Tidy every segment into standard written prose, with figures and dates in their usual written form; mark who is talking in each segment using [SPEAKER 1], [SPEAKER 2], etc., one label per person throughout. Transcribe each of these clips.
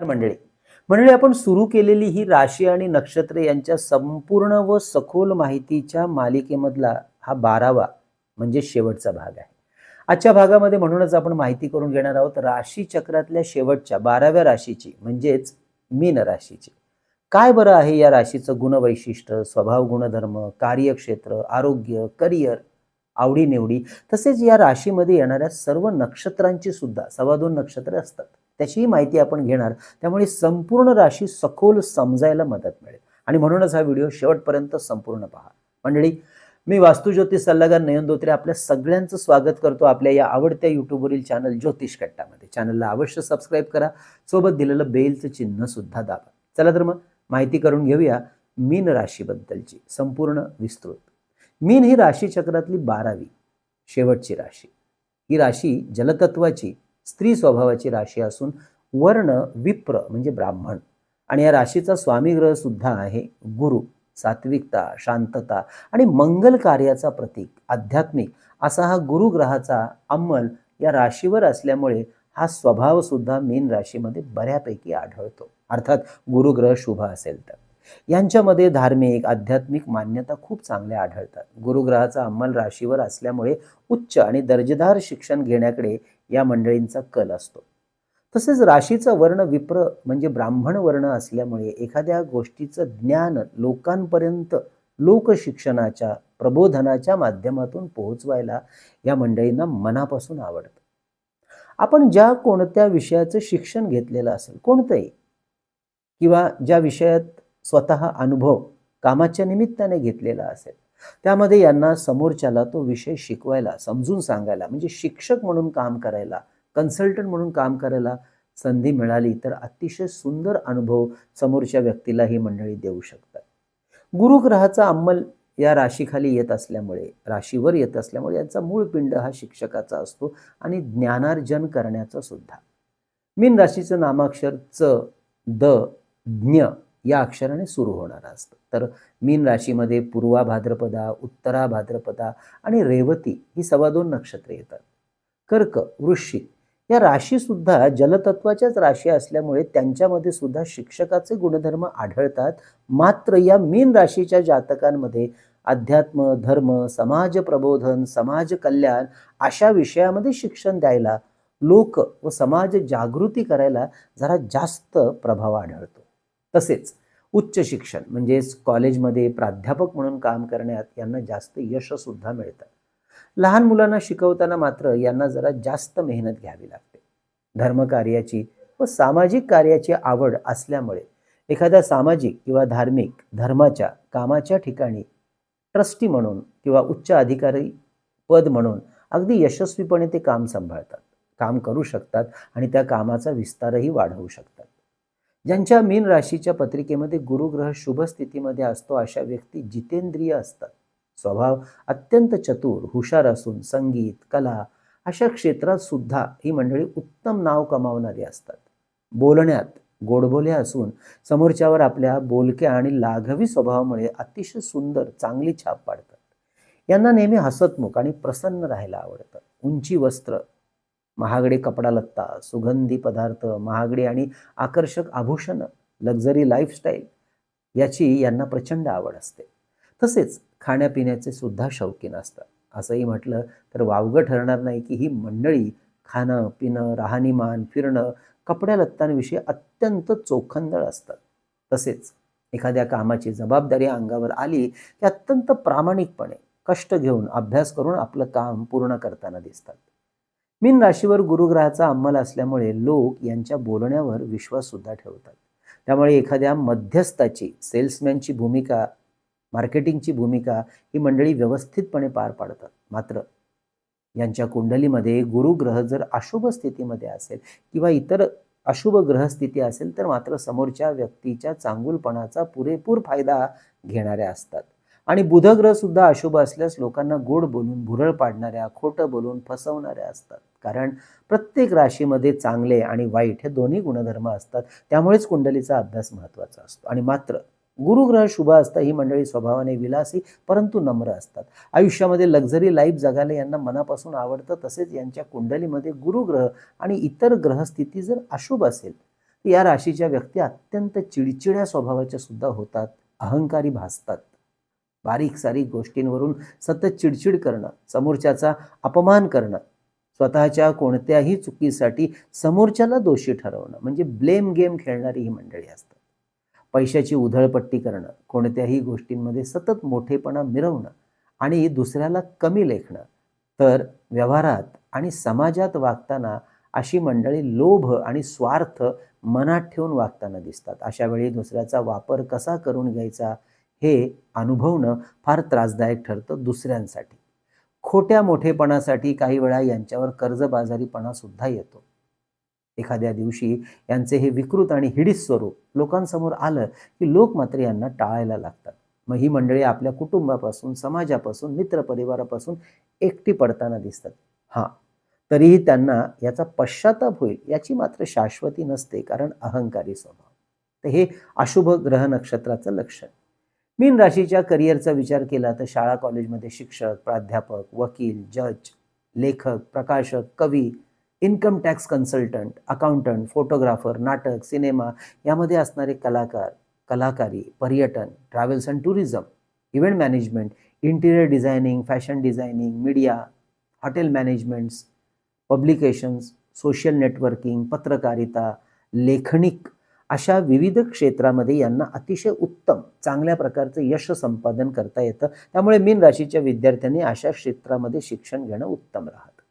[SPEAKER 1] मंडळी मंडळी आपण सुरू केलेली ही राशी आणि नक्षत्रे यांच्या संपूर्ण व सखोल माहितीच्या मालिकेमधला हा 12वा म्हणजे शेवटचा भाग आहे. आजच्या भागामध्ये म्हणूनच आपण माहिती करून घेणार आहोत राशी चक्रातल्या शेवटच्या 12व्या राशीची म्हणजेच मीन राशीची. काय बरं आहे या राशीचं गुणवैशिष्ट्य, स्वभाव गुणधर्म, कार्यक्षेत्र, आरोग्य, करिअर, आवडी-निवडी तसेच या राशीमध्ये येणाऱ्या सर्व नक्षत्रांची सुद्धा 2.25 नक्षत्र असतात. त्याचीही माहिती आपण घेणार. त्यामुळे संपूर्ण राशी सखोल समजायला मदत मिळेल आणि म्हणूनच हा व्हिडिओ शेवटपर्यंत संपूर्ण पहा. मंडळी, मी वास्तुज्योतिष सल्लागार नयन धोत्रे आपल्या सगळ्यांचं स्वागत करतो आपल्या या आवडत्या यूट्यूबवरील चॅनल ज्योतिष कट्टामध्ये. चॅनलला अवश्य सबस्क्राईब करा, सोबत दिलेलं बेलचं चिन्ह सुद्धा दाबा. चला तर मग माहिती करून घेऊया मीन राशीबद्दलची संपूर्ण विस्तृत. मीन ही राशी चक्रातली 12वी शेवटची राशी. ही राशी जलतत्वाची स्त्री स्वभावाची राशी असून वर्ण विप्र म्हणजे ब्राह्मण आणि या राशीचा स्वामी ग्रह सुद्धा आहे गुरु. सात्विकता, शांतता आणि मंगल कार्याचा प्रतीक, आध्यात्मिक असा हा गुरु ग्रहाचा अंमल या राशीवर असल्यामुळे हा स्वभाव सुद्धा मीन राशीमध्ये बऱ्यापैकी आढळतो. अर्थात गुरुग्रह शुभ असेल तर यांच्यामध्ये धार्मिक आध्यात्मिक मान्यता खूप चांगल्या आढळतात. गुरुग्रहाचा अंमल राशीवर असल्यामुळे उच्च आणि दर्जेदार शिक्षण घेण्याकडे या मंडळींचा कल असतो. तसेच राशीचा वर्ण विप्र म्हणजे ब्राह्मण वर्ण असल्यामुळे एखाद्या गोष्टीचं ज्ञान लोकांपर्यंत लोकशिक्षणाच्या प्रबोधनाच्या माध्यमातून पोहोचवायला या मंडळींना मनापासून आवडतं. आपण ज्या कोणत्या विषयाचं शिक्षण घेतलेलं असेल कोणतंही किंवा ज्या विषयात स्वतः अनुभव कामाच्या निमित्ताने घेतलेला असेल त्यामध्ये यांना समोरच्याला तो विषय शिकवायला, समजून सांगायला म्हणजे शिक्षक म्हणून काम करायला, कन्सल्टंट म्हणून काम करायला संधी मिळाली तर अतिशय सुंदर अनुभव समोरच्या व्यक्तीला ही मंडळी देऊ शकतात. गुरुग्रहाचा अंमल या राशीखाली येत असल्यामुळे, राशीवर येत असल्यामुळे यांचा मूळ पिंड हा शिक्षकाचा असतो आणि ज्ञानार्जन करण्याचा सुद्धा. मीन राशीचं नामाक्षर च, द, ज्ञ या अक्षराने सुरू होणार असतं. तर मीन राशीमध्ये पूर्वा भाद्रपदा, उत्तरा भाद्रपदा आणि रेवती ही 2.25 नक्षत्रे येतात. कर्क, वृश्चिक या राशी सुद्धा जलतत्वाच्याच राशी असल्यामुळे त्यांच्यामध्ये सुद्धा शिक्षकाचे गुणधर्म आढळतात. मात्र या मीन राशीच्या जातकांमध्ये अध्यात्म, धर्म, समाज प्रबोधन, समाज कल्याण अशा विषयामध्ये शिक्षण द्यायला, लोक व समाज जागृती करायला जरा जास्त प्रभाव आढळतो. तसेच उच्च शिक्षण म्हणजेच कॉलेजमध्ये प्राध्यापक म्हणून काम करण्यात यांना जास्त यश सुद्धा मिळतं. लहान मुलांना शिकवताना मात्र यांना जरा जास्त मेहनत घ्यावी लागते. धर्मकार्याची व सामाजिक कार्याची आवड असल्यामुळे एखाद्या सामाजिक किंवा धार्मिक धर्माच्या कामाच्या ठिकाणी ट्रस्टी म्हणून किंवा उच्च अधिकारी पद म्हणून अगदी यशस्वीपणे ते काम सांभाळतात, काम करू शकतात आणि त्या कामाचा विस्तारही वाढवू शकतात. ज्यांच्या मीन राशीच्या पत्रिकेमध्ये गुरुग्रह शुभ स्थितीमध्ये असतो अशा व्यक्ती जितेंद्रिय असतात. स्वभाव अत्यंत चतुर, हुशार असून संगीत, कला अशा क्षेत्रात सुद्धा ही मंडळी उत्तम नाव कमावणारी असतात. बोलण्यात गोडबोले असून समोरच्यावर आपल्या बोलक्या आणि लाघवी स्वभावामुळे अतिशय सुंदर चांगली छाप पाडतात. यांना नेहमी हसतमुख आणि प्रसन्न राहायला आवडतं. उंची वस्त्र, महागडे कपडा लत्ता, सुगंधी पदार्थ, महागडी आणि आकर्षक आभूषण, लक्झरी लाईफस्टाईल याची यांना प्रचंड आवड असते. तसेच खाण्यापिण्याचे सुद्धा शौकीन असतात. असंही म्हटलं तर वावगं ठरणार नाही की ही मंडळी खाणं पिणं, राहणीमान, फिरणं, कपड्या लत्तांविषयी अत्यंत चोखंदळ असतात. तसेच एखाद्या कामाची जबाबदारी अंगावर आली की अत्यंत प्रामाणिकपणे कष्ट घेऊन अभ्यास करून आपलं काम पूर्ण करताना दिसतात. मीन राशीवर गुरुग्रहाचा अंमल असल्यामुळे लोक यांच्या बोलण्यावर विश्वास सुद्धा ठेवतात. त्यामुळे एखाद्या मध्यस्थाची, सेल्समॅनची भूमिका, मार्केटिंगची भूमिका ही मंडळी व्यवस्थितपणे पार पाडतात. मात्र यांच्या कुंडलीमध्ये गुरुग्रह जर अशुभ स्थितीमध्ये असेल किंवा इतर अशुभ ग्रहस्थिती असेल तर मात्र समोरच्या व्यक्तीच्या चांगुलपणाचा पुरेपूर फायदा घेणाऱ्या असतात. आणि बुधग्रह सुद्धा अशुभ असल्यास लोकांना गोड बोलून भुरळ पाडणाऱ्या, खोटं बोलून फसवणाऱ्या असतात. कारण प्रत्येक राशीमध्ये चांगले आणि वाईट हे दोन्ही गुणधर्म असतात. त्यामुळेच कुंडलीचा अभ्यास महत्त्वाचा असतो. आणि मात्र गुरुग्रह शुभ असता ही मंडळी स्वभावाने विलासी परंतु नम्र असतात. आयुष्यामध्ये लक्झरी लाईफ जगायला यांना मनापासून आवडतं. तसेच यांच्या कुंडलीमध्ये गुरुग्रह आणि इतर ग्रहस्थिती जर अशुभ असेल की या राशीच्या व्यक्ती अत्यंत चिडचिड्या स्वभावाच्या सुद्धा होतात, अहंकारी भासतात. बारीक सारीक गोष्टींवरून सतत चिडचिड करणं, समोरच्याचा अपमान करणं, स्वतःच्या कोणत्याही चुकीसाठी समोरच्याला दोषी ठरवणं, म्हणजे ब्लेम गेम खेळणारी ही मंडळी असतात. पैशाची उधळपट्टी करणं, कोणत्याही गोष्टींमध्ये सतत मोठेपणा मिरवणं आणि दुसऱ्याला कमी लेखणं. तर व्यवहारात आणि समाजात वागताना अशी मंडळी लोभ आणि स्वार्थ मनात ठेवून वागताना दिसतात. अशा वेळी दुसऱ्याचा वापर कसा करून घ्यायचा हे अनुभवणं फार त्रासदायक ठरतं दुसऱ्यांसाठी. खोट्या मोठेपणासाठी काही वेळा यांच्यावर कर्जबाजारीपणा सुद्धा येतो. एखाद्या दिवशी यांचे हे विकृत आणि हिडीस स्वरूप लोकांसमोर आलं की लोक मात्र यांना टाळायला लागतात. मग ही मंडळी आपल्या कुटुंबापासून, समाजापासून, मित्रपरिवारापासून एकटी पडताना दिसतात. हां, तरीही त्यांना याचा पश्चाताप होईल याची मात्र शाश्वती नसते, कारण अहंकारी स्वभाव. तर हे अशुभ ग्रह नक्षत्राचं लक्षण. मीन राशीच्या करिअरचा विचार केला तर शाळा कॉलेजमध्ये शिक्षक, प्राध्यापक, वकील, जज, लेखक, प्रकाशक, कवी, income tax consultant, accountant, photographer, नाटक, सिनेमा यामध्ये असणारे कलाकार, कलाकारी, पर्यटन, travels and tourism, event management, interior designing, fashion designing, media, hotel managements, publications, social networking, पत्रकारिता, लेखनिक अशा विविध क्षेत्रामध्ये यांना अतिशय उत्तम चांगल्या प्रकारचं यश संपादन करता येतं. त्यामुळे मीन राशीच्या विद्यार्थ्यांनी अशा क्षेत्रामध्ये शिक्षण घेणं उत्तम राहतं.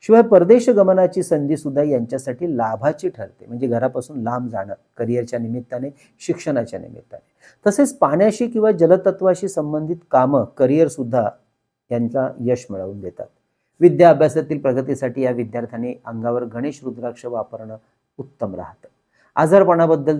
[SPEAKER 1] शिवाय परदेश गमनाची संधी सुद्धा यांच्यासाठी लाभाची ठरते, म्हणजे घरापासून लांब जाणं करिअरच्या निमित्ताने, शिक्षणाच्या निमित्ताने. तसेच पाण्याशी किंवा जलतत्वाशी संबंधित कामं, करिअर सुद्धा यांचा यश मिळवून देतात. विद्या अभ्यासातील प्रगतीसाठी या विद्यार्थ्यांनी अंगावर गणेश रुद्राक्ष वापरणं उत्तम राहतं. आजारपणाबद्दल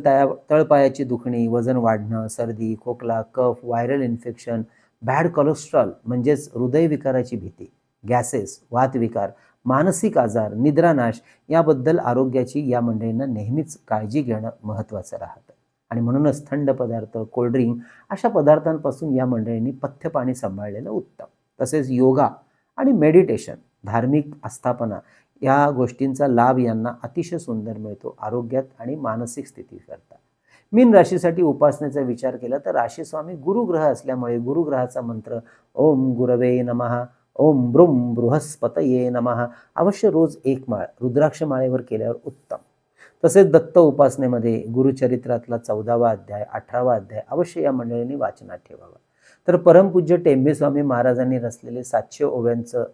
[SPEAKER 1] तळपायाची दुखणी, वजन वाढणं, सर्दी, खोकला, कफ, व्हायरल इन्फेक्शन, बॅड कोलेस्ट्रॉल म्हणजेच हृदयविकाराची भीती, गॅसेस, वातविकार, मानसिक आजार, निद्रानाश याबद्दल आरोग्याची या मंडळींना नेहमीच काळजी घेणं महत्त्वाचं राहतं. आणि म्हणूनच थंड पदार्थ, कोल्ड्रिंक अशा पदार्थांपासून या मंडळींनी पथ्यपाणी सांभाळलेलं उत्तम. तसेच योगा आणि मेडिटेशन, धार्मिक आस्थापना या गोष्टींचा लाभ यांना अतिशय सुंदर मिळतो आरोग्यात आणि मानसिक स्थितीकरता. मीन राशीसाठी उपासनेचा विचार केला तर राशीस्वामी गुरुग्रह असल्यामुळे गुरुग्रहाचा मंत्र ओम गुरवे नमः, ओम ब्रूम बृहस्पतये नमः अवश्य रोज एक माळ रुद्राक्ष माळेवर केल्यावर उत्तम. तसेच दत्त उपासनेमध्ये गुरुचरित्रातला 14वा अध्याय, 18वा अध्याय अवश्य या मंडळींनी वाचनात ठेवावा. तर परमपूज्य टेंबेस्वामी महाराजांनी रचलेले 700 ओव्यांचं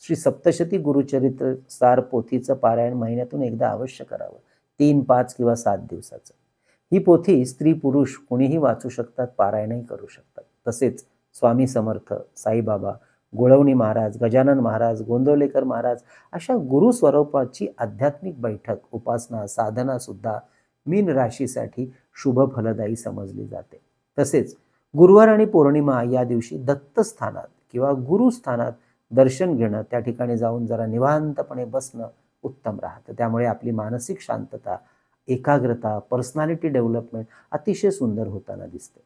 [SPEAKER 1] श्री सप्तशती गुरुचरित्र सार पोथीचं पारायण महिन्यातून एकदा अवश्य करावं, 3, 5 किंवा 7 दिवसाचं. ही पोथी स्त्री पुरुष कोणीही वाचू शकतात, पारायणही करू शकतात. तसेच स्वामी समर्थ, साईबाबा, गोळवणी महाराज, गजानन महाराज, गोंदवलेकर महाराज अशा गुरु स्वरूपाची आध्यात्मिक बैठक, उपासना, साधना सुद्धा मीन राशीसाठी शुभ फलदायी समजली जाते. तसेच गुरुवार आणि पौर्णिमा या दिवशी दत्तस्थानात किंवा गुरुस्थानात दर्शन घेणं, त्या ठिकाणी जाऊन जरा निवांतपणे बसणं उत्तम राहतं. त्यामुळे आपली मानसिक शांतता, एकाग्रता, पर्सनॅलिटी डेव्हलपमेंट अतिशय सुंदर होताना दिसते.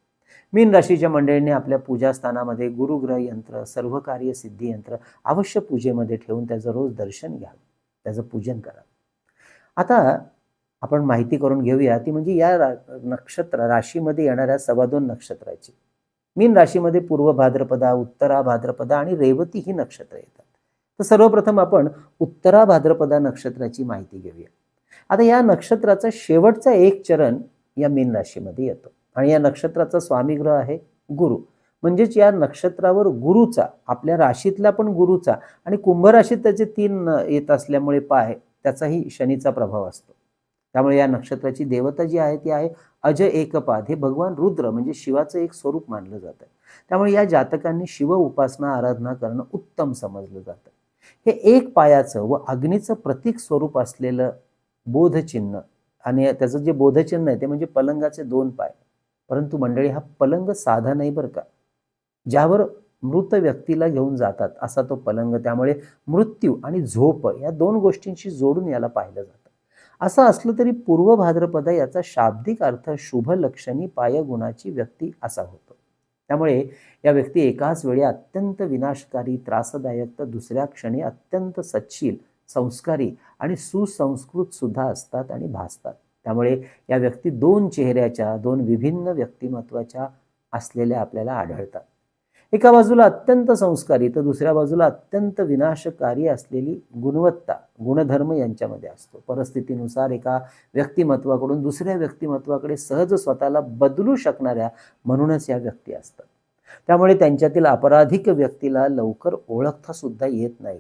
[SPEAKER 1] मीन राशीच्या मंडळींनी आपल्या पूजास्थानामध्ये गुरुग्रह यंत्र, सर्वकार्य सिद्धी यंत्र अवश्य पूजेमध्ये ठेवून त्याचं रोज दर्शन घ्यावं, त्याचं पूजन करावं. आता आपण माहिती करून घेऊया ती म्हणजे या नक्षत्र राशीमध्ये येणाऱ्या 2.25 नक्षत्राची. मीन राशीमध्ये पूर्व भाद्रपदा, उत्तरा भाद्रपदा आणि रेवती ही नक्षत्र येतात. तर सर्वप्रथम आपण उत्तरा भाद्रपदा नक्षत्राची माहिती घेऊया. आता या नक्षत्राचा शेवटचा एक चरण या मीन राशीमध्ये येतो आणि या नक्षत्राचा स्वामी ग्रह आहे गुरु. म्हणजेच या नक्षत्रावर गुरुचा, आपल्या राशीतला पण गुरुचा आणि कुंभ राशीत त्याचे 3 येत असल्यामुळे पाय त्याचाही शनीचा प्रभाव असतो. त्यामुळे या नक्षत्राची देवता जी आहे ती आहे अज एकपाद. हे भगवान रुद्र म्हणजे शिवाचं एक स्वरूप मानलं जातं. त्यामुळे या जातकांनी शिव उपासना आराधना करणं उत्तम समजलं जातं. हे एक पायाचं व अग्नीचं प्रतीक स्वरूप असलेलं बोधचिन्ह आणि त्याचं जे बोधचिन्ह आहे ते म्हणजे पलंगाचे 2 पाय. परंतु मंडळी हा पलंग साधा नाही बरं का, ज्यावर मृत व्यक्तीला घेऊन जातात असा तो पलंग. त्यामुळे मृत्यू आणि झोप या 2 गोष्टींशी जोडून याला पाहिलं जातं. असं असलं तरी पूर्व भाद्रपद याचा शाब्दिक अर्थ शुभ लक्षणी पायगुणाची व्यक्ती असा होतो. त्यामुळे या व्यक्ती एकाच वेळी अत्यंत विनाशकारी, त्रासदायक तर दुसऱ्या क्षणी अत्यंत सच्छील, संस्कारी आणि सुसंस्कृत सुद्धा असतात आणि भासतात. त्यामुळे या व्यक्ती दोन चेहऱ्याच्या, दोन विभिन्न व्यक्तिमत्वाच्या असलेल्या आपल्याला आढळतात. एका बाजूला अत्यंत संस्कारी तर दुसऱ्या बाजूला अत्यंत विनाशकारी असलेली गुणवत्ता, गुणधर्म यांच्यामध्ये असतो. परिस्थितीनुसार एका व्यक्तिमत्वाकडून दुसऱ्या व्यक्तिमत्वाकडे सहज स्वतःला बदलू शकणाऱ्या म्हणूनच या व्यक्ती असतात. त्यामुळे त्यांच्यातील अपराधिक व्यक्तीला लवकर ओळखता सुद्धा येत नाही.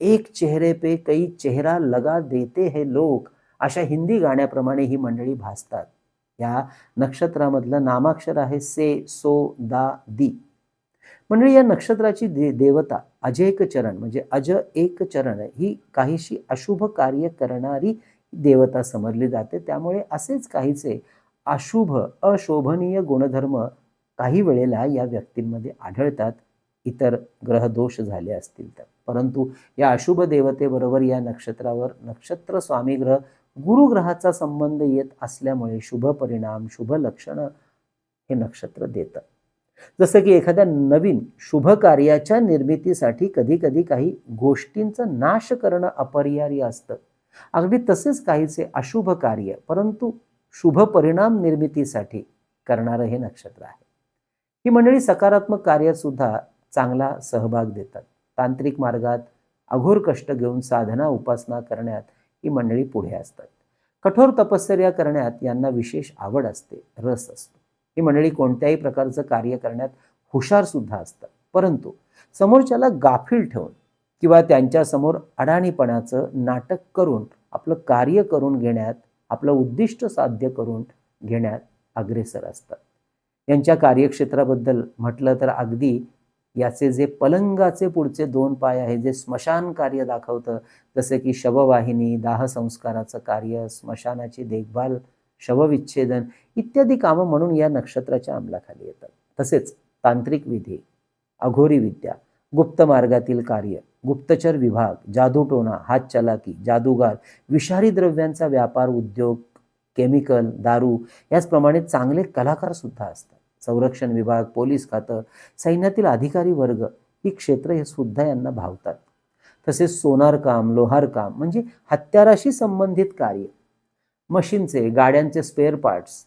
[SPEAKER 1] एक चेहरे पे कई चेहरा लगा देते हे लोक, अशा हिंदी गाण्याप्रमाणे ही मंडळी भासतात. या नक्षत्रामधलं नामाक्षर आहे से, सो, दा, दी. मंडळी, या नक्षत्राची देवता अजेक चरण म्हणजे अज एक चरण ही काहीशी अशुभ कार्य करणारी देवता समजली जाते. त्यामुळे असेच काहीचे अशुभ, अशोभनीय गुणधर्म काही वेळेला या व्यक्तींमध्ये आढळतात, इतर ग्रह दोष झाले असतील तर. परंतु या अशुभ देवतेबरोबर या नक्षत्रावर नक्षत्र स्वामी ग्रह गुरु ग्रहाचा संबंध येत असल्यामुळे शुभ परिणाम, शुभ लक्षण हे नक्षत्र देतं. जसं की एखाद्या नवीन शुभ कार्याच्या निर्मितीसाठी कधी कधी काही गोष्टींचा नाश करणं अपरिहार्य असतं. अगदी तसेच काहीचे अशुभ कार्य परंतु शुभ परिणाम निर्मितीसाठी करणारं हे नक्षत्र आहे. ही मंडळी सकारात्मक कार्यात सुद्धा चांगला सहभाग देतात. तांत्रिक मार्गात अघोर कष्ट घेऊन साधना उपासना करण्यात ही मंडळी पुढे असतात. कठोर तपश्चर्या करण्यात यांना विशेष आवड असते, रस असतो. ही मंडळी कोणत्याही प्रकारचं कार्य करण्यात हुशार सुद्धा असतात. परंतु समोरच्याला गाफील ठेवून किंवा त्यांच्यासमोर अडाणीपणाचं नाटक करून आपलं कार्य करून घेण्यात, आपलं उद्दिष्ट साध्य करून घेण्यात अग्रेसर असतात. यांच्या कार्यक्षेत्राबद्दल म्हटलं तर अगदी याचे जे पलंगाचे पुढचे दोन पाय आहे, जे स्मशान कार्य दाखवतं, जसे की शववाहिनी, दाह संस्काराचं कार्य, स्मशानाची देखभाल, शवविच्छेदन इत्यादी कामं म्हणून या नक्षत्राच्या अंमलाखाली येतात. तसेच तांत्रिक विधी, अघोरी विद्या, गुप्त मार्गातील कार्य, गुप्तचर विभाग, जादूटोणा, हातचलाकी, जादूगार, विषारी द्रव्यांचा व्यापार, उद्योग, केमिकल, दारू याचप्रमाणे चांगले कलाकार सुद्धा असतात. संरक्षण विभाग, पोलीस खातं, सैन्यातील अधिकारी वर्ग ही क्षेत्र हे सुद्धा यांना भावतात. तसेच सोनार काम, लोहार काम म्हणजे हत्याराशी संबंधित कार्य, मशीनचे, गाड्यांचे स्पेअर पार्ट्स,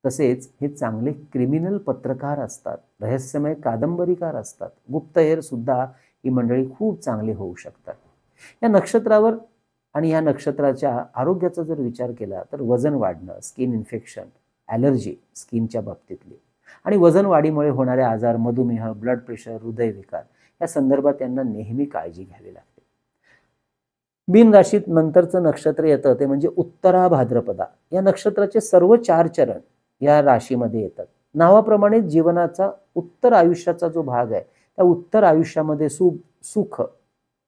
[SPEAKER 1] तसेच हे चांगले क्रिमिनल पत्रकार असतात, रहस्यमय कादंबरीकार असतात, गुप्तहेर सुद्धा ही मंडळी खूप चांगले होऊ शकतात. या नक्षत्रावर आणि या नक्षत्राच्या आरोग्याचा जर विचार केला तर वजन वाढणं, स्किन इन्फेक्शन, ॲलर्जी स्किनच्या बाबतीतली आणि वजन वाढीमुळे होणारे आजार, मधुमेह, ब्लड प्रेशर, हृदयविकार या संदर्भात यांना नेहमी काळजी घ्यावी लागते. बिन राशीत नंतरचं नक्षत्र येतं ते म्हणजे उत्तरा भाद्रपदा. या नक्षत्राचे सर्व 4 चरण या राशीमध्ये येतात. नावाप्रमाणे जीवनाचा उत्तर आयुष्याचा जो भाग आहे त्या उत्तर आयुष्यामध्ये सुख,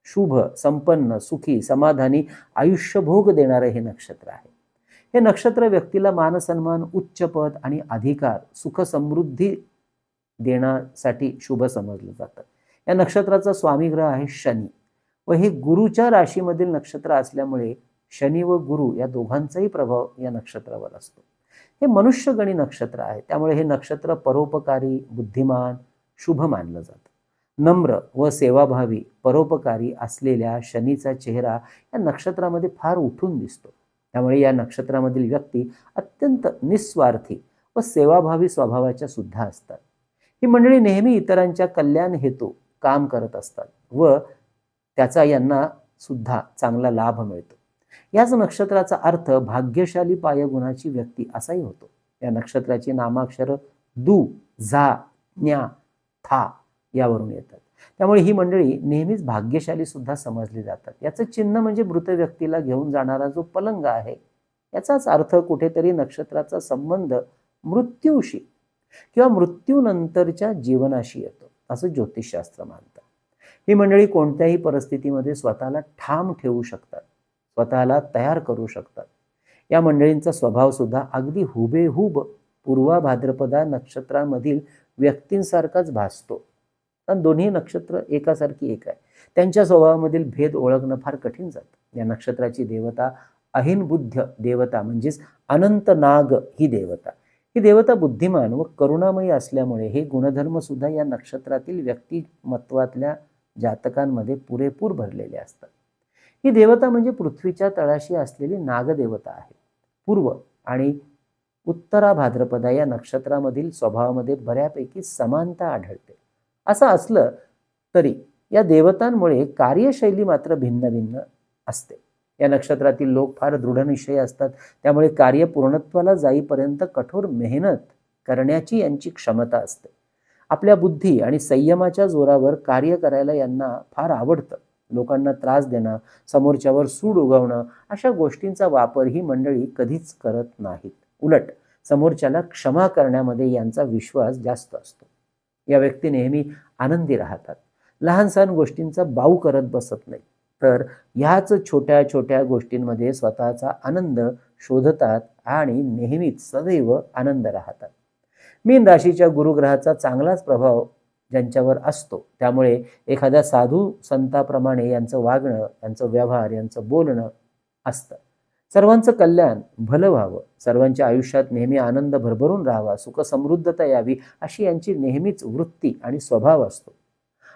[SPEAKER 1] शुभ, संपन्न, सुखी, समाधानी आयुष्य भोग देणारे हे नक्षत्र आहे. हे नक्षत्र व्यक्तीला मानसन्मान, उच्च पद आणि अधिकार, सुख समृद्धी देण्यासाठी शुभ समजलं जातं. या नक्षत्राचा स्वामी ग्रह आहे शनी व हे गुरुच्या राशीमधील नक्षत्र असल्यामुळे शनी व गुरु या दोघांचाही प्रभाव या नक्षत्रावर असतो. हे मनुष्यगणी नक्षत्र आहे, त्यामुळे हे नक्षत्र परोपकारी, बुद्धिमान, शुभ मानलं जातं. नम्र व सेवाभावी, परोपकारी असलेल्या शनीचा चेहरा या नक्षत्रामध्ये फार उठून दिसतो. त्यामुळे या नक्षत्रामधील व्यक्ती अत्यंत निस्वार्थी व सेवाभावी स्वभावाच्या सुद्धा असतात. ही मंडळी नेहमी इतरांच्या कल्याण हेतू काम करत असतात व त्याचा यांना सुद्धा चांगला लाभ मिळतो. याच नक्षत्राचा अर्थ भाग्यशाली पायगुणाची व्यक्ती असाही होतो. या नक्षत्राची नामाक्षर दु, झा, न्या, था यावरून येतात. त्यामुळे ही मंडळी नेहमीच भाग्यशाली सुद्धा समजली जातात. याचं चिन्ह म्हणजे मृत व्यक्तीला घेऊन जाणारा जो पलंग आहे याचाच अर्थ कुठेतरी नक्षत्राचा संबंध मृत्यूशी किंवा मृत्यूनंतरच्या जीवनाशी येतो असं ज्योतिषशास्त्र मानतं. ही मंडळी कोणत्याही परिस्थितीमध्ये स्वतःला ठाम ठेवू शकतात, स्वतःला तयार करू शकतात. या मंडळींचा स्वभाव सुद्धा अगदी हुबेहूब पूर्वा भाद्रपदा नक्षत्रामधील व्यक्तींसारखाच भासतो. कारण दोन्ही नक्षत्र एकासारखी एक आहे. त्यांच्या स्वभावामधील भेद ओळखणं फार कठीण जातं. या नक्षत्राची देवता अहिनबुद्ध देवता म्हणजेच अनंत नाग ही देवता. ही देवता बुद्धिमान व करुणामयी असल्यामुळे हे गुणधर्म सुद्धा या नक्षत्रातील व्यक्तिमत्वातल्या जातकांमध्ये पुरेपूर भरलेले असतात. ही देवता म्हणजे पृथ्वीच्या तळाशी असलेली नागदेवता आहे. पूर्व आणि उत्तरा भाद्रपदा या नक्षत्रामधील स्वभावामध्ये बऱ्यापैकी समानता आढळते. असं असलं तरी या देवतांमुळे कार्यशैली मात्र भिन्न भिन्न असते. या नक्षत्रातील लोक फार दृढनिश्चयी असतात, त्यामुळे कार्य पूर्णत्वाला जाईपर्यंत कठोर मेहनत करण्याची यांची क्षमता असते. आपल्या बुद्धी आणि संयमाच्या जोरावर कार्य करायला यांना फार आवडतं. लोकांना त्रास देणं, समोरच्यावर सूड उगवणं अशा गोष्टींचा वापर ही मंडळी कधीच करत नाहीत. उलट समोरच्याला क्षमा करण्यामध्ये यांचा विश्वास जास्त असतो. या व्यक्ती नेहमी आनंदी राहतात. लहान सहान गोष्टींचा बाऊ करत बसत नाही, तर ह्याच छोट्या छोट्या गोष्टींमध्ये स्वतःचा आनंद शोधतात आणि नेहमीच सदैव आनंद राहतात. मीन राशीच्या गुरुग्रहाचा चांगलाच प्रभाव ज्यांच्यावर असतो, त्यामुळे एखाद्या साधू संताप्रमाणे यांचं वागणं, यांचं व्यवहार, यांचं बोलणं असतं. सर्वांचं कल्याण भलं व्हावं, सर्वांच्या आयुष्यात नेहमी आनंद भरभरून राहावा, सुख समृद्धता यावी अशी यांची नेहमीच वृत्ती आणि स्वभाव असतो.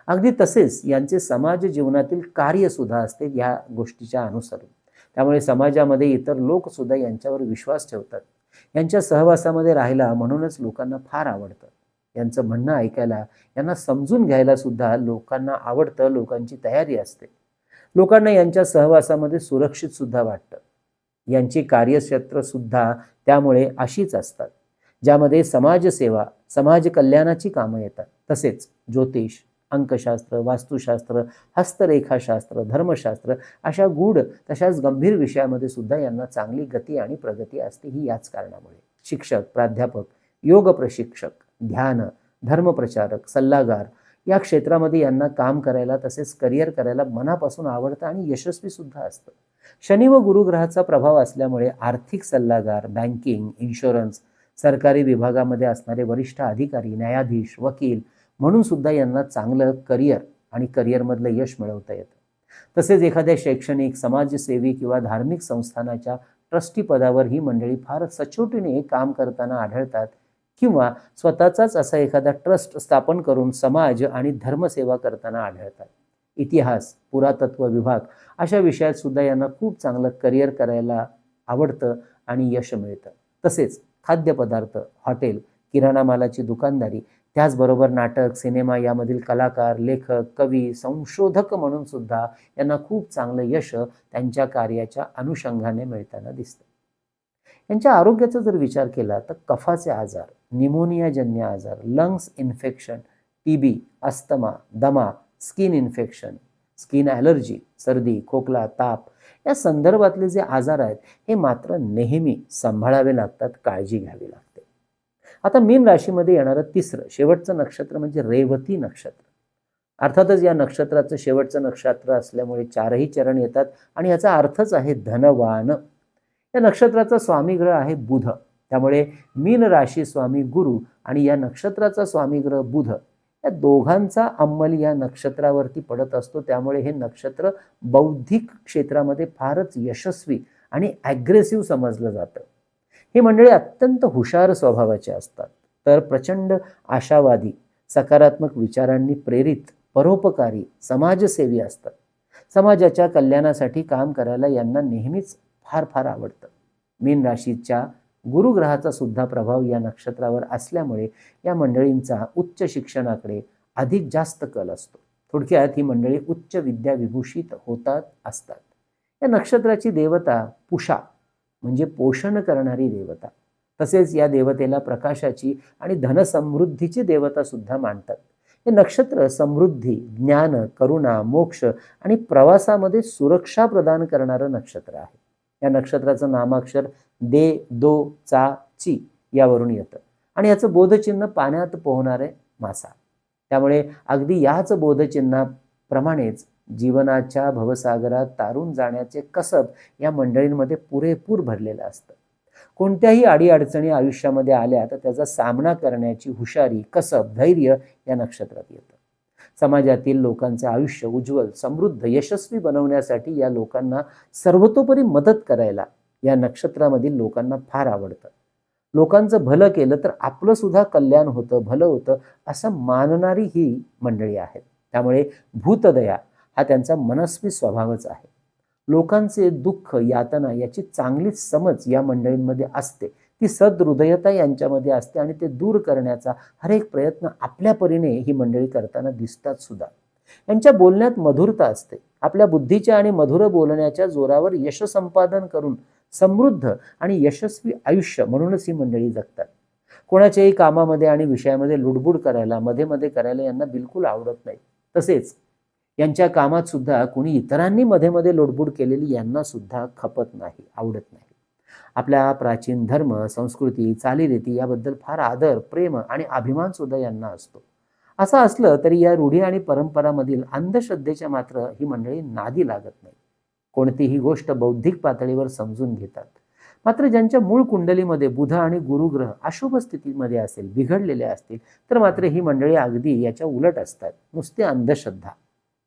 [SPEAKER 1] अगदी तसेच यांचे समाज जीवनातील कार्य सुद्धा असते या गोष्टीच्या अनुसरून. त्यामुळे समाजामध्ये इतर लोक सुद्धा यांच्यावर विश्वास ठेवतात. यांच्या सहवासामध्ये राहायला म्हणूनच लोकांना फार आवडतं. यांचं म्हणणं ऐकायला, यांना समजून घ्यायला सुद्धा लोकांना आवडतं. लोकांची तयारी असते. लोकांना यांच्या सहवासामध्ये सुरक्षित सुद्धा वाटतं. यांची कार्यक्षेत्र सुद्धा त्यामुळे अशीच असतात, ज्यामध्ये समाजसेवा, समाज कल्याणाची कामं येतात. तसेच ज्योतिष, अंकशास्त्र, वास्तुशास्त्र, हस्तरेखाशास्त्र, धर्मशास्त्र अशा गूढ तशाच गंभीर विषयामध्ये सुद्धा यांना चांगली गती आणि प्रगती असते. ही याच कारणामुळे शिक्षक, प्राध्यापक, योग प्रशिक्षक, ध्यान, धर्मप्रचारक, सल्लागार या क्षेत्रामध्ये यांना काम करायला तसेच करिअर करायला मनापासून आवडतं आणि यशस्वी सुद्धा असतं. शनी व गुरुग्रहाचा प्रभाव असल्यामुळे आर्थिक सल्लागार, बँकिंग, इन्शुरन्स, सरकारी विभागामध्ये असणारे वरिष्ठ अधिकारी, न्यायाधीश, वकील म्हणून सुद्धा यांना चांगलं करिअर आणि करिअरमधलं यश मिळवता येतं. तसेच एखाद्या शैक्षणिक, समाजसेवी किंवा धार्मिक संस्थानाच्या ट्रस्टी पदावर ही मंडळी फार सचोटीने काम करताना आढळतात किंवा स्वतःचाच असा एखादा ट्रस्ट स्थापन करून समाज आणि धर्मसेवा करताना आढळतात. इतिहास, पुरातत्व विभाग अशा विषयात सुद्धा यांना खूप चांगलं करिअर करायला आवडतं आणि यश मिळतं. तसेच खाद्यपदार्थ, हॉटेल, किराणा मालाची दुकानदारी, त्याचबरोबर नाटक, सिनेमा यामधील कलाकार, लेखक, कवी, संशोधक म्हणून सुद्धा यांना खूप चांगलं यश त्यांच्या कार्याच्या अनुषंगाने मिळताना दिसतं. यांच्या आरोग्याचा जर विचार केला तर कफाचे आजार, निमोनियाजन्य आजार, लंग्स इन्फेक्शन, टीबी, अस्थमा, दमा, स्किन इन्फेक्शन, स्किन ॲलर्जी, सर्दी, खोकला, ताप या संदर्भातले जे आजार आहेत हे मात्र नेहमी सांभाळावे लागतात, काळजी घ्यावी लागते. आता मीन राशीमध्ये येणारं तिसरं शेवटचं नक्षत्र म्हणजे रेवती नक्षत्र. अर्थातच या नक्षत्राचं शेवटचं नक्षत्र असल्यामुळे चारही चरण येतात आणि याचा अर्थच आहे धनवान. या नक्षत्राचा स्वामी ग्रह आहे बुध. त्यामुळे मीन राशी स्वामी गुरु आणि या नक्षत्राचा स्वामी ग्रह बुध या दोघांचा अंमल या नक्षत्रावरती पडत असतो. त्यामुळे हे नक्षत्र बौद्धिक क्षेत्रामध्ये फारच यशस्वी आणि ॲग्रेसिव्ह समजलं जातं. ही मंडळी अत्यंत हुशार स्वभावाचे असतात, तर प्रचंड आशावादी, सकारात्मक विचारांनी प्रेरित, परोपकारी, समाजसेवी असतात. समाजाच्या कल्याणासाठी काम करायला यांना नेहमीच फार फार आवडतं. मीन राशीच्या गुरुग्रहाचा सुद्धा प्रभाव या नक्षत्रावर असल्यामुळे या मंडळींचा उच्च शिक्षणाकडे अधिक जास्त कल असतो. थोडक्यात ही मंडळी उच्च विद्या विभूषित होतात असतात. या नक्षत्राची देवता पुषा म्हणजे पोषण करणारी देवता. तसेच या देवतेला प्रकाशाची आणि धनसमृद्धीची देवता सुद्धा मानतात. हे नक्षत्र समृद्धी, ज्ञान, करुणा, मोक्ष आणि प्रवासामध्ये सुरक्षा प्रदान करणारं नक्षत्र आहे. या नक्षत्राचं नामाक्षर दे, दो, चा, ची यावरून येतं आणि याचं बोधचिन्ह पाण्यात पोहणारे मासा. त्यामुळे अगदी याच बोधचिन्हाप्रमाणेच जीवनाच्या भवसागरात तारून जाण्याचे कसब या मंडळींमध्ये पुरेपूर भरलेलं असतं. कोणत्याही अडीअडचणी आयुष्यामध्ये आल्या तर त्याचा सामना करण्याची हुशारी, कसब, धैर्य या नक्षत्रात येतं. समाजातील लोकांचे आयुष्य उज्ज्वल, समृद्ध, यशस्वी बनवण्यासाठी या लोकांना सर्वतोपरी मदत करायला या नक्षत्रामधील लोकांना फार आवडतं. लोकांचं भलं केलं तर आपलं सुद्धा कल्याण होतं, भलं होतं असं मानणारी ही मंडळी आहेत. त्यामुळे भूतदया हा त्यांचा मनस्वी स्वभावच आहे. लोकांचे दुःख, यातना याची चांगलीच समज या मंडळींमध्ये असते. ती सदहृदयता यांच्यामध्ये असते आणि ते दूर करण्याचा हर एक प्रयत्न आपल्या परीने ही मंडळी करताना दिसतात सुद्धा. यांच्या बोलण्यात मधुरता असते. आपल्या बुद्धीच्या आणि मधुर बोलण्याच्या जोरावर यश संपादन करून समृद्ध आणि यशस्वी आयुष्य म्हणूनच ही मंडळी जगतात. कोणाच्याही कामामध्ये आणि विषयामध्ये लुडबुड करायला, मध्ये मध्ये करायला यांना बिलकुल आवडत नाही. तसेच यांच्या कामात सुद्धा कोणी इतरांनी मध्ये मध्ये लुडबुड केलेली यांना सुद्धा खपत नाही, आवडत नाही. आपल्या प्राचीन धर्म, संस्कृती, चालीरीती याबद्दल फार आदर, प्रेम आणि अभिमान सुद्धा यांना असतो. असं असलं तरी या रूढी आणि परंपरामधील अंधश्रद्धेच्या मात्र ही मंडळी नादी लागत नाही. कोणतीही गोष्ट बौद्धिक पातळीवर समजून घेतात. मात्र ज्यांच्या मूळ कुंडलीमध्ये बुध आणि गुरुग्रह अशुभ स्थितीमध्ये असेल, बिघडलेले असतील, तर मात्र ही मंडळी अगदी याच्या उलट असतात, नुसते अंधश्रद्धा.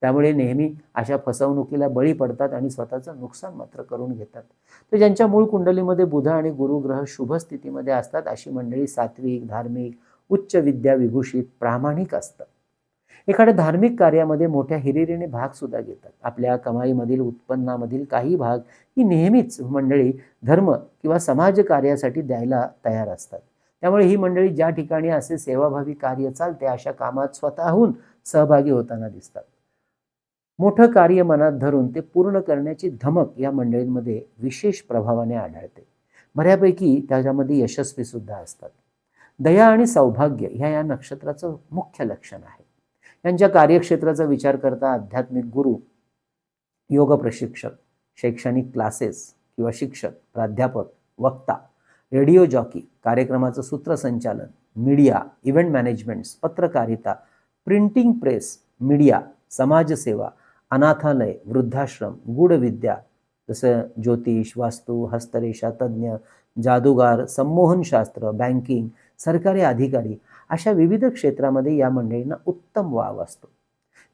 [SPEAKER 1] त्यामुळे नेहमी अशा फसवणुकीला बळी पडतात आणि स्वतःचं नुकसान मात्र करून घेतात. तर ज्यांच्या मूळ कुंडलीमध्ये बुध आणि गुरुग्रह शुभ स्थितीमध्ये असतात अशी मंडळी सात्विक, धार्मिक, उच्च विद्या विभूषित, प्रामाणिक असतात. एखाद्या धार्मिक कार्यामध्ये मोठ्या हिरिरीने भाग सुद्धा घेतात. आपल्या कमाईमधील, उत्पन्नामधील काही भाग ही नेहमीच मंडळी धर्म किंवा समाज कार्यासाठी द्यायला तयार असतात. त्यामुळे ही मंडळी ज्या ठिकाणी असे सेवाभावी कार्य चालते अशा कामात स्वतःहून सहभागी होताना दिसतात. मोठं कार्य मनात धरून ते पूर्ण करण्याची धमक या मंडळींमध्ये विशेष प्रभावाने आढळते. बऱ्यापैकी त्याच्यामध्ये यशस्वी सुद्धा असतात. दया आणि सौभाग्य ह्या या नक्षत्राचं मुख्य लक्षण आहे. यांच्या कार्यक्षेत्राचा विचार करता आध्यात्मिक गुरु, योग प्रशिक्षक, शैक्षणिक क्लासेस किंवा शिक्षक, प्राध्यापक, वक्ता, रेडिओ जॉकी, कार्यक्रमाचं सूत्रसंचालन, मीडिया, इव्हेंट मॅनेजमेंट्स, पत्रकारिता, प्रिंटिंग प्रेस, मीडिया, समाजसेवा, अनाथालय, वृद्धाश्रम, गूढविद्या जसं ज्योतिष, वास्तू, हस्तरेषा तज्ज्ञ, जादूगार, संमोहनशास्त्र, बँकिंग, सरकारी अधिकारी अशा विविध क्षेत्रामध्ये या मंडळींना उत्तम वाव असतो.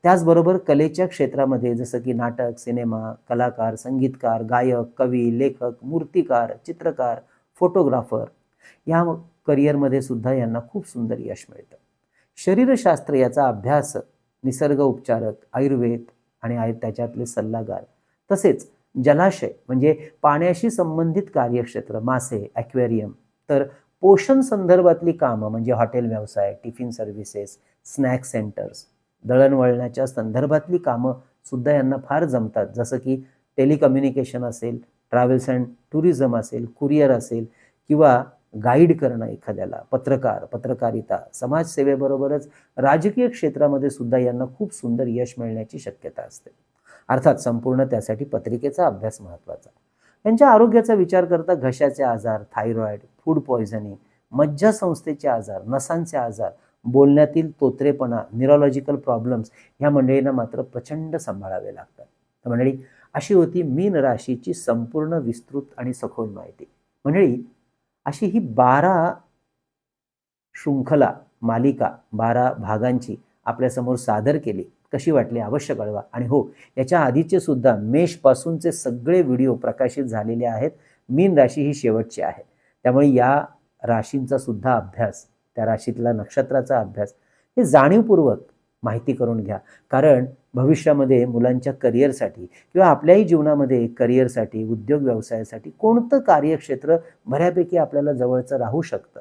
[SPEAKER 1] त्याचबरोबर कलेच्या क्षेत्रामध्ये जसं की नाटक, सिनेमा, कलाकार, संगीतकार, गायक, कवी, लेखक, मूर्तिकार, चित्रकार, फोटोग्राफर या करिअरमध्ये सुद्धा यांना खूप सुंदर यश मिळतं. शरीरशास्त्र याचा अभ्यास, निसर्ग उपचारक, आयुर्वेद आणि त्याच्यातले सल्लागार, तसेच जलाशय म्हणजे पाण्याशी संबंधित कार्यक्षेत्र, मासे, ॲक्वेरियम, तर पोषण संदर्भातली कामं म्हणजे हॉटेल व्यवसाय, टिफिन सर्व्हिसेस, स्नॅक सेंटर्स, दळणवळणाच्या संदर्भातली कामं सुद्धा यांना फार जमतात. जसं की टेलिकम्युनिकेशन असेल, ट्रॅव्हल्स अँड टुरिझम असेल, कुरिअर असेल किंवा गाईड करणं एखाद्याला, पत्रकार, पत्रकारिता, समाजसेवेबरोबरच राजकीय क्षेत्रामध्ये सुद्धा यांना खूप सुंदर यश मिळण्याची शक्यता असते. अर्थात संपूर्ण त्यासाठी पत्रिकेचा अभ्यास महत्त्वाचा. यांच्या आरोग्याचा विचार करता घशाचे आजार, थायरॉइड, फूड पॉयझनिंग, मज्जासंस्थेचे आजार, नसांचे आजार, बोलण्यातील तोतरेपणा, न्यूरोलॉजिकल प्रॉब्लेम्स ह्या मंडळींना मात्र प्रचंड सांभाळावे लागतात. तर मंडळी अशी होती मीन राशीची संपूर्ण विस्तृत आणि सखोल माहिती. मंडळी अशी ही 12 शृंखला मालिका 12 भागांची आपल्यासमोर सादर केली. कशी वाटली अवश्य कळवा. आणि हो, याच्या आधीचे सुद्धा मेषपासूनचे सगळे व्हिडिओ प्रकाशित झालेले आहेत. मीन राशी ही शेवटची आहे. त्यामुळे या राशींचा सुद्धा अभ्यास, त्या राशीतला नक्षत्राचा अभ्यास हे जाणीवपूर्वक माहिती करून घ्या. कारण भविष्यामध्ये मुलांच्या करिअरसाठी किंवा आपल्याही जीवनामध्ये करिअरसाठी, उद्योग व्यवसायासाठी कोणतं कार्यक्षेत्र बऱ्यापैकी आपल्याला जवळचं राहू शकतं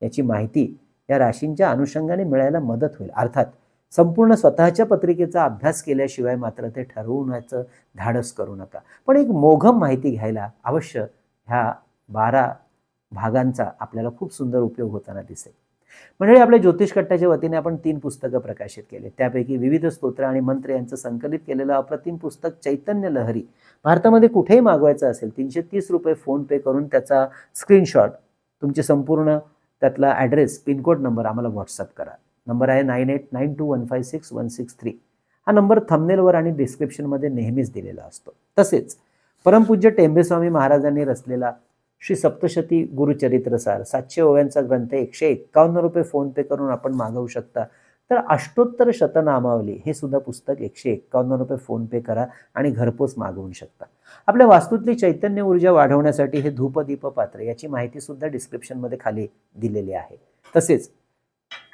[SPEAKER 1] याची माहिती या राशींच्या अनुषंगाने मिळायला मदत होईल. अर्थात संपूर्ण स्वतःच्या पत्रिकेचा अभ्यास केल्याशिवाय मात्र ते ठरवण्याचं धाडस करू नका. पण एक मोघम माहिती घ्यायला अवश्य ह्या 12 भागांचा आपल्याला खूप सुंदर उपयोग होताना दिसेल. म्हणजे आपल्या ज्योतिष कट्ट्याच्या वतीने आपण 3 पुस्तकं प्रकाशित केले. त्यापैकी विविध स्तोत्र आणि मंत्र यांचं संकलित केलेलं अप्रतिम पुस्तक चैतन्य लहरी भारतामध्ये कुठेही मागवायचं असेल 330 रुपये फोनपे करून त्याचा स्क्रीनशॉट, तुमची संपूर्ण त्यातला ॲड्रेस, पिनकोड नंबर आम्हाला व्हॉट्सअप करा. नंबर आहे 9892156163. हा नंबर थंबनेलवर आणि डिस्क्रिप्शनमध्ये नेहमीच दिलेला असतो. तसेच परमपूज्य टेंबेस्वामी महाराजांनी रचलेला श्री सप्तशती गुरुचरित्रसार 700 ओव्यांचा ग्रंथ 151 रुपये फोनपे करून आपण मागवू शकता. तर अष्टोत्तर शतनामावली हे सुद्धा पुस्तक 151 रुपये फोनपे करा आणि घरपोच मागवू शकता. आपल्या वास्तूतली चैतन्य ऊर्जा वाढवण्यासाठी हे धूपदीप पात्र याची माहिती सुद्धा डिस्क्रिप्शनमध्ये खाली दिलेली आहे. तसेच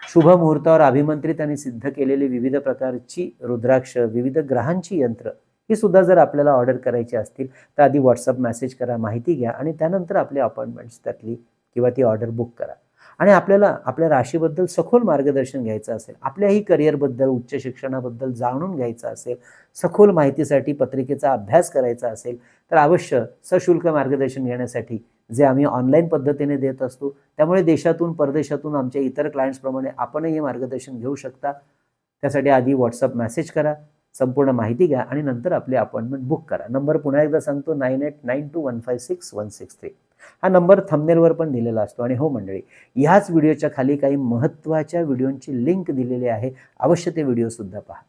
[SPEAKER 1] शुभ मुहूर्तावर अभिमंत्रित आणि सिद्ध केलेली विविध प्रकारची रुद्राक्ष, विविध ग्रहांची यंत्र ही सुद्धा जर आपल्याला ऑर्डर करायची असतील तर आधी व्हॉट्सअप मेसेज करा, माहिती घ्या आणि त्यानंतर आपली अपॉइंटमेंट्स त्यातली किंवा ती ऑर्डर बुक करा. आणि आपल्याला आपल्या राशीबद्दल सखोल मार्गदर्शन घ्यायचं असेल, आपल्याही करिअरबद्दल, उच्च शिक्षणाबद्दल जाणून घ्यायचं असेल, सखोल माहितीसाठी पत्रिकेचा अभ्यास करायचा असेल, तर अवश्य सशुल्क मार्गदर्शन घेण्यासाठी जे आम्ही ऑनलाईन पद्धतीने देत असतो, त्यामुळे देशातून, परदेशातून आमच्या इतर क्लायंट्सप्रमाणे आपणही मार्गदर्शन घेऊ शकता. त्यासाठी आधी व्हॉट्सअप मेसेज करा, संपूर्ण माहिती घ्या आणि नंतर आपली अपॉइंटमेंट बुक करा. नंबर पुन्हा एकदा सांगतो, 9892156163. हा नंबर थंबनेलवर पण दिलेला असतो. आणि हो मंडळी, ह्याच व्हिडिओच्या खाली काही महत्त्वाच्या व्हिडिओंची लिंक दिलेली आहे, अवश्य ते व्हिडिओसुद्धा पहा.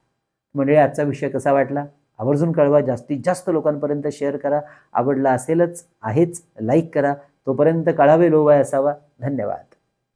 [SPEAKER 1] मंडळी, आजचा विषय कसा वाटला आवर्जून कळवा, जास्तीत जास्त लोकांपर्यंत शेअर करा. आवडला असेलच आहेच, लाईक करा. तोपर्यंत कळावे लोवाय असावा. धन्यवाद.